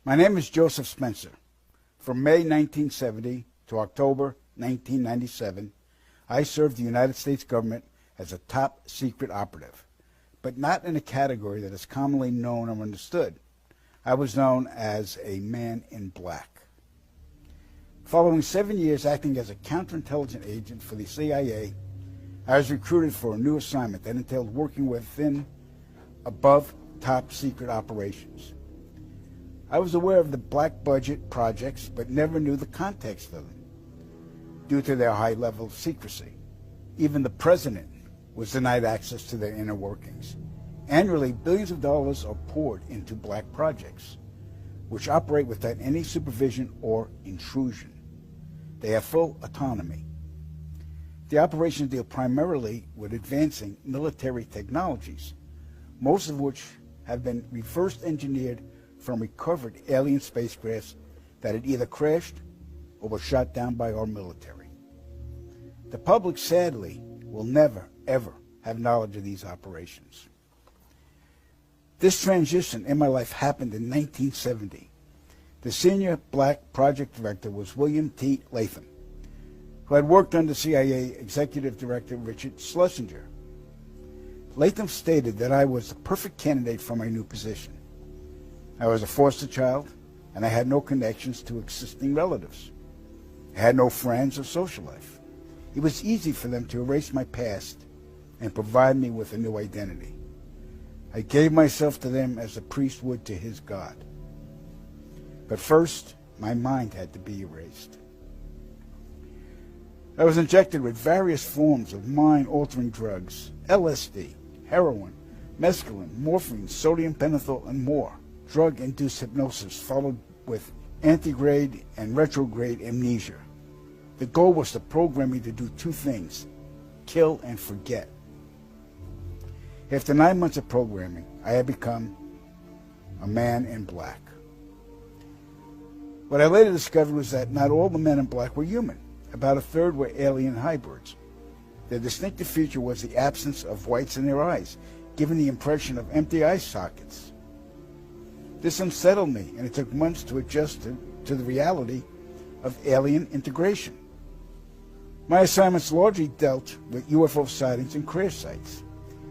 My name is Joseph Spencer. From May 1970 to October 1997, I served the United States government as a top secret operative, but not in a category that is commonly known or understood. I was known as a man in black. Following 7 years acting as a counterintelligence agent for the CIA, I was recruited for a new assignment that entailed working within above top secret operations. I was aware of the black budget projects, but never knew the context of them due to their high level of secrecy. Even the president was denied access to their inner workings. Annually, billions of dollars are poured into black projects, which operate without any supervision or intrusion. They have full autonomy. The operations deal primarily with advancing military technologies, most of which have been reverse engineered from recovered alien spacecrafts that had either crashed or were shot down by our military. The public, sadly, will never, ever have knowledge of these operations. This transition in my life happened in 1970. The senior black project director was William T. Latham, who had worked under CIA Executive Director Richard Schlesinger. Latham stated that I was the perfect candidate for my new position. I was a foster child, and I had no connections to existing relatives. I had no friends or social life. It was easy for them to erase my past and provide me with a new identity. I gave myself to them as a priest would to his God. But first, my mind had to be erased. I was injected with various forms of mind-altering drugs, LSD, heroin, mescaline, morphine, sodium pentothal, and more. Drug-induced hypnosis followed with antegrade and retrograde amnesia. The goal was to program me to do two things: kill and forget. After 9 months of programming, I had become a man in black. What I later discovered was that not all the men in black were human. About a third were alien hybrids. Their distinctive feature was the absence of whites in their eyes, giving the impression of empty eye sockets. This unsettled me, and it took months to adjust to the reality of alien integration. My assignments largely dealt with UFO sightings and crash sites.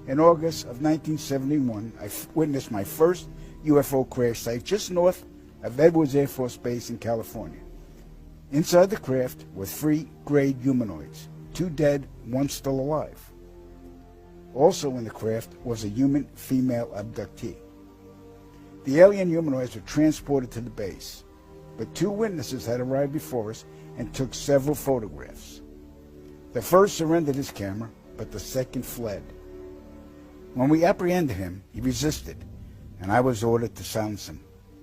In August of 1971, I witnessed my first UFO crash site just north of Edwards Air Force Base in California. Inside the craft were 3 grayed humanoids, 2 dead, 1 still alive. Also in the craft was a human female abductee. The alien humanoids were transported to the base, but 2 witnesses had arrived before us and took several photographs. The first surrendered his camera, but the second fled. When we apprehended him, he resisted, and I was ordered to silence him,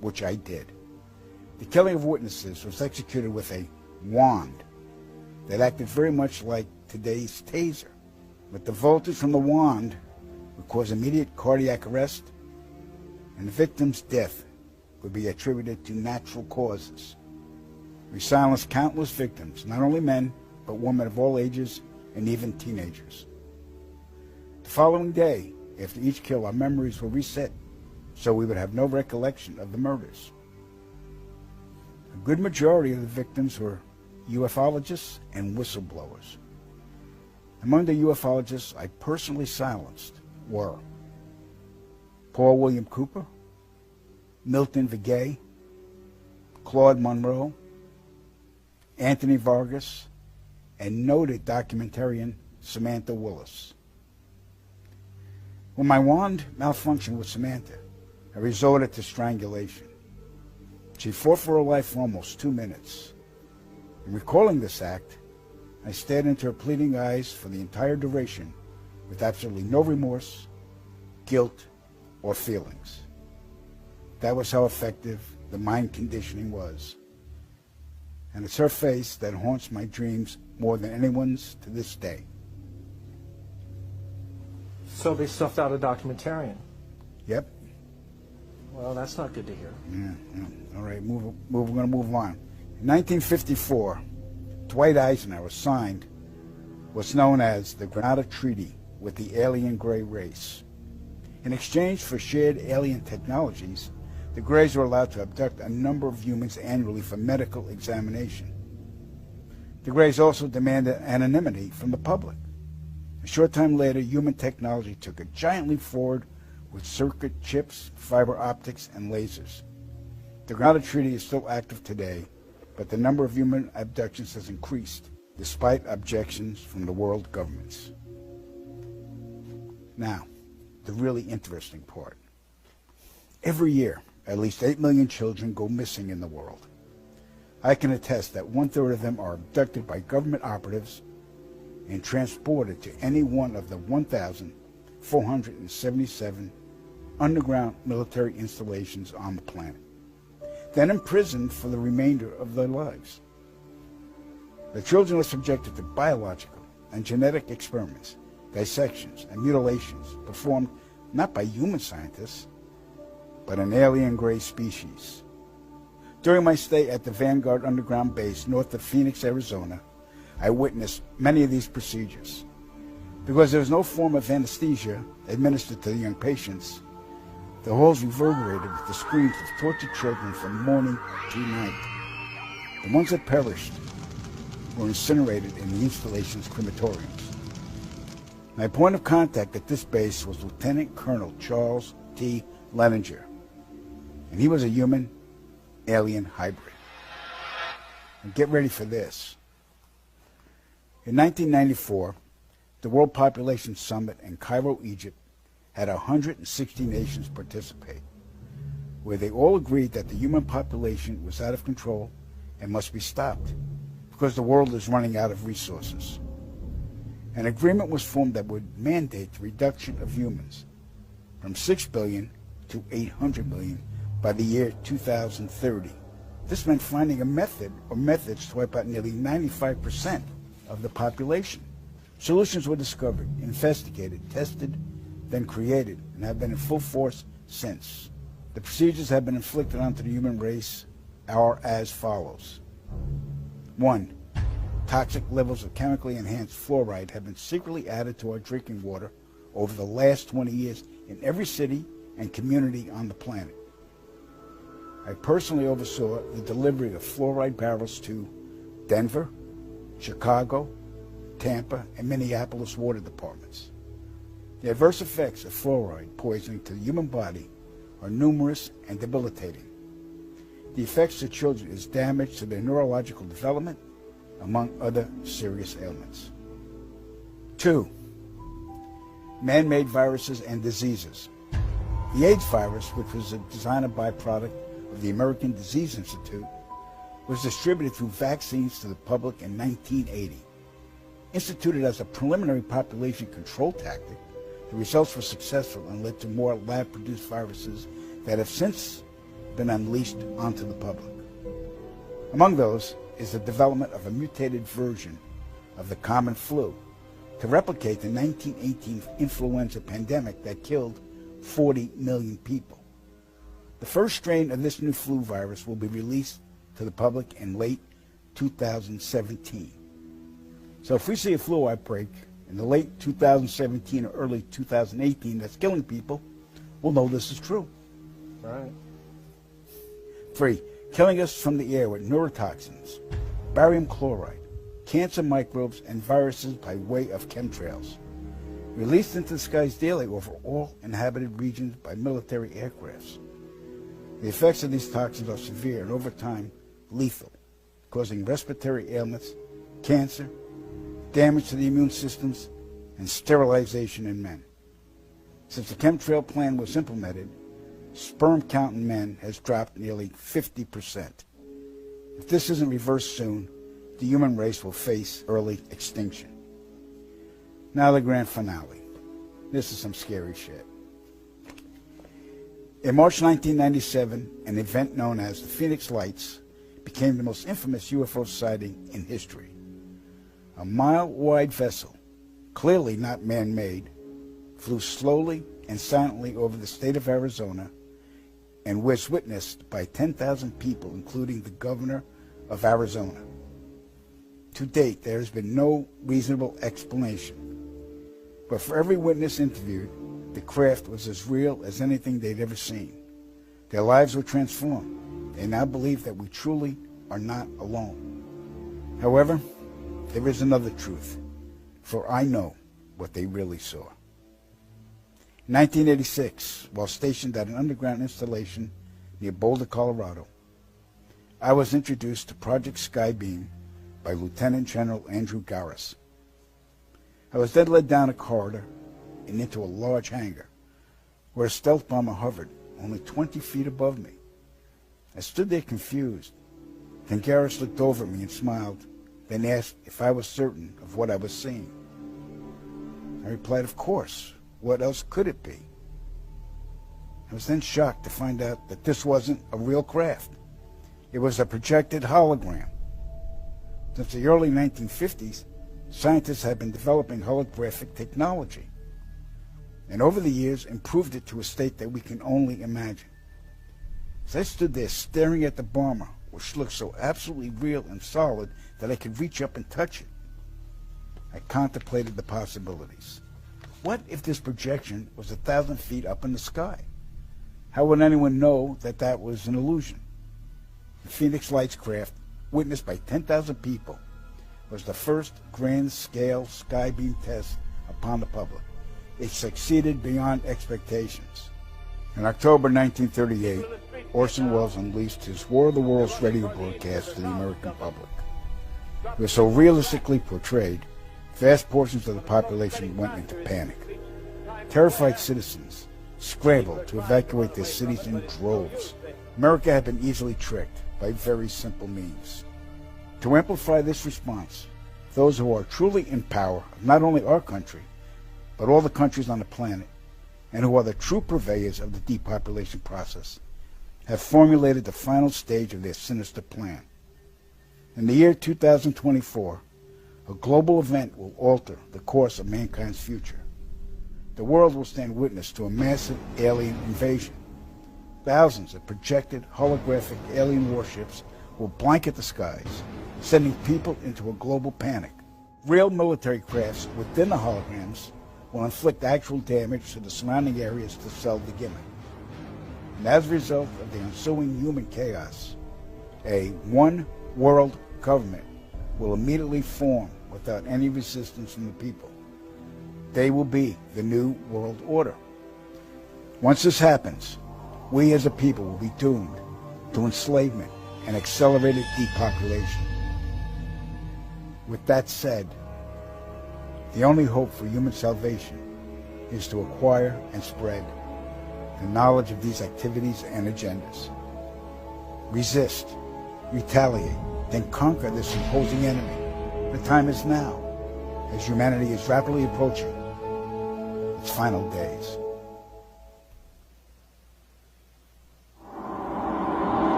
which I did. The killing of witnesses was executed with a wand that acted very much like today's taser, but the voltage from the wand would cause immediate cardiac arrest, and the victim's death would be attributed to natural causes. We silenced countless victims, not only men, but women of all ages and even teenagers. The following day, after each kill, our memories were reset, so we would have no recollection of the murders. A good majority of the victims were ufologists and whistleblowers. Among the ufologists I personally silenced were Paul William Cooper, Milton Vigay, Claude Monroe, Anthony Vargas, and noted documentarian Samantha Willis. When my wand malfunctioned with Samantha, I resorted to strangulation. She fought for her life for almost 2 minutes. In recalling this act, I stared into her pleading eyes for the entire duration with absolutely no remorse, guilt, or feelings. That was how effective the mind conditioning was. And it's her face that haunts my dreams more than anyone's to this day. So they stuffed out a documentarian. Yep. Well, that's not good to hear. Yeah. All right, we're going to move on. In 1954, Dwight Eisenhower signed what's known as the Granada Treaty with the alien gray race. In exchange for shared alien technologies, the Greys were allowed to abduct a number of humans annually for medical examination. The Greys also demanded anonymity from the public. A short time later, human technology took a giant leap forward with circuit chips, fiber optics, and lasers. The grounded treaty is still active today, but the number of human abductions has increased, despite objections from the world governments. Now, the really interesting part. Every year, at least 8 million children go missing in the world. I can attest that 1/3 of them are abducted by government operatives and transported to any one of the 1,477 underground military installations on the planet, then imprisoned for the remainder of their lives. The children are subjected to biological and genetic experiments, dissections, and mutilations performed not by human scientists, but an alien gray species. During my stay at the Vanguard Underground Base north of Phoenix, Arizona, I witnessed many of these procedures. Because there was no form of anesthesia administered to the young patients, the halls reverberated with the screams of tortured children from morning to night. The ones that perished were incinerated in the installation's crematoriums. My point of contact at this base was Lieutenant Colonel Charles T. Leninger, and he was a human-alien hybrid. And get ready for this. In 1994, the World Population Summit in Cairo, Egypt, had 160 nations participate, where they all agreed that the human population was out of control and must be stopped because the world is running out of resources. An agreement was formed that would mandate the reduction of humans from 6 billion to 800 million by the year 2030. This meant finding a method or methods to wipe out nearly 95% of the population. Solutions were discovered, investigated, tested, then created, and have been in full force since. The procedures have been inflicted onto the human race are as follows. 1. Toxic levels of chemically enhanced fluoride have been secretly added to our drinking water over the last 20 years in every city and community on the planet. I personally oversaw the delivery of fluoride barrels to Denver, Chicago, Tampa, and Minneapolis water departments. The adverse effects of fluoride poisoning to the human body are numerous and debilitating. The effects to children is damage to their neurological development, among other serious ailments. 2. Man-made viruses and diseases. The AIDS virus, which was a designer byproduct of the American Disease Institute, was distributed through vaccines to the public in 1980. Instituted as a preliminary population control tactic, the results were successful and led to more lab-produced viruses that have since been unleashed onto the public. Among those is the development of a mutated version of the common flu to replicate the 1918 influenza pandemic that killed 40 million people. The first strain of this new flu virus will be released to the public in late 2017. So if we see a flu outbreak in the late 2017 or early 2018 that's killing people, we'll know this is true. Right. 3. Killing us from the air with neurotoxins, barium chloride, cancer microbes, and viruses by way of chemtrails, released into the skies daily over all inhabited regions by military aircrafts. The effects of these toxins are severe and over time lethal, causing respiratory ailments, cancer, damage to the immune systems, and sterilization in men. Since the chemtrail plan was implemented, sperm count in men has dropped nearly 50%. If this isn't reversed soon, the human race will face early extinction. Now the grand finale. This is some scary shit. In March 1997, an event known as the Phoenix Lights became the most infamous UFO sighting in history. A mile-wide vessel, clearly not man-made, flew slowly and silently over the state of Arizona and was witnessed by 10,000 people, including the governor of Arizona. To date, there has been no reasonable explanation. But for every witness interviewed, the craft was as real as anything they'd ever seen. Their lives were transformed. They now believe that we truly are not alone. However, there is another truth, for I know what they really saw. In 1986, while stationed at an underground installation near Boulder, Colorado, I was introduced to Project Skybeam by Lieutenant General Andrew Garris. I was then led down a corridor and into a large hangar, where a stealth bomber hovered only 20 feet above me. I stood there confused. Then Garris looked over at me and smiled, then asked if I was certain of what I was seeing. I replied, of course. What else could it be? I was then shocked to find out that this wasn't a real craft. It was a projected hologram. Since the early 1950s, scientists had been developing holographic technology, and over the years improved it to a state that we can only imagine. As I stood there staring at the bomber, which looked so absolutely real and solid that I could reach up and touch it, I contemplated the possibilities. What if this projection was 1,000 feet up in the sky? How would anyone know that that was an illusion? The Phoenix Lights craft, witnessed by 10,000 people, was the first grand-scale skybeam test upon the public. It succeeded beyond expectations. In October 1938, Orson Welles unleashed his War of the Worlds radio broadcast to the American public. It was so realistically portrayed, vast portions of the population went into panic. Terrified citizens scrambled to evacuate their cities in droves. America had been easily tricked by very simple means. To amplify this response, those who are truly in power of not only our country, but all the countries on the planet, and who are the true purveyors of the depopulation process, have formulated the final stage of their sinister plan. In the year 2024, a global event will alter the course of mankind's future. The world will stand witness to a massive alien invasion. Thousands of projected holographic alien warships will blanket the skies, sending people into a global panic. Real military crafts within the holograms will inflict actual damage to the surrounding areas to sell the gimmick. And as a result of the ensuing human chaos, a one-world government will immediately form without any resistance from the people. They will be the New World Order. Once this happens, we as a people will be doomed to enslavement and accelerated depopulation. With that said, the only hope for human salvation is to acquire and spread the knowledge of these activities and agendas. Resist, retaliate, then conquer this imposing enemy. The time is now, as humanity is rapidly approaching its final days.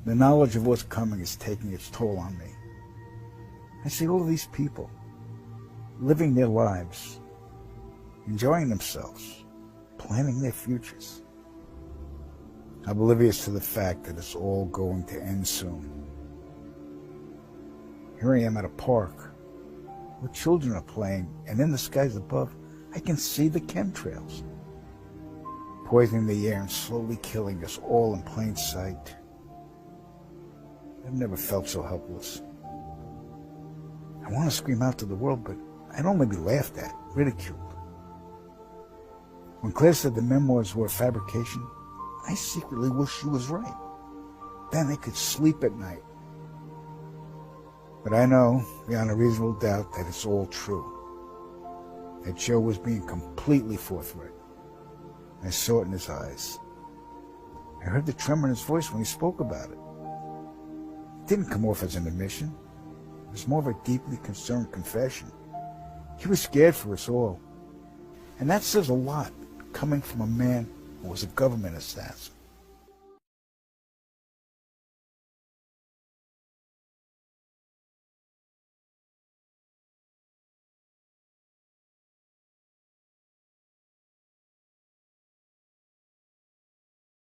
The knowledge of what's coming is taking its toll on me. I see all of these people living their lives, enjoying themselves, planning their futures, oblivious to the fact that it's all going to end soon. Here I am at a park where children are playing, and in the skies above, I can see the chemtrails, poisoning the air and slowly killing us all in plain sight. I've never felt so helpless. I want to scream out to the world, but I'd only be laughed at, ridiculed. When Claire said the memoirs were a fabrication, I secretly wished she was right. Then I could sleep at night. But I know, beyond a reasonable doubt, that it's all true. That Joe was being completely forthright. I saw it in his eyes. I heard the tremor in his voice when he spoke about it. It didn't come off as an admission. It was more of a deeply concerned confession. He was scared for us all. And that says a lot, coming from a man who was a government assassin.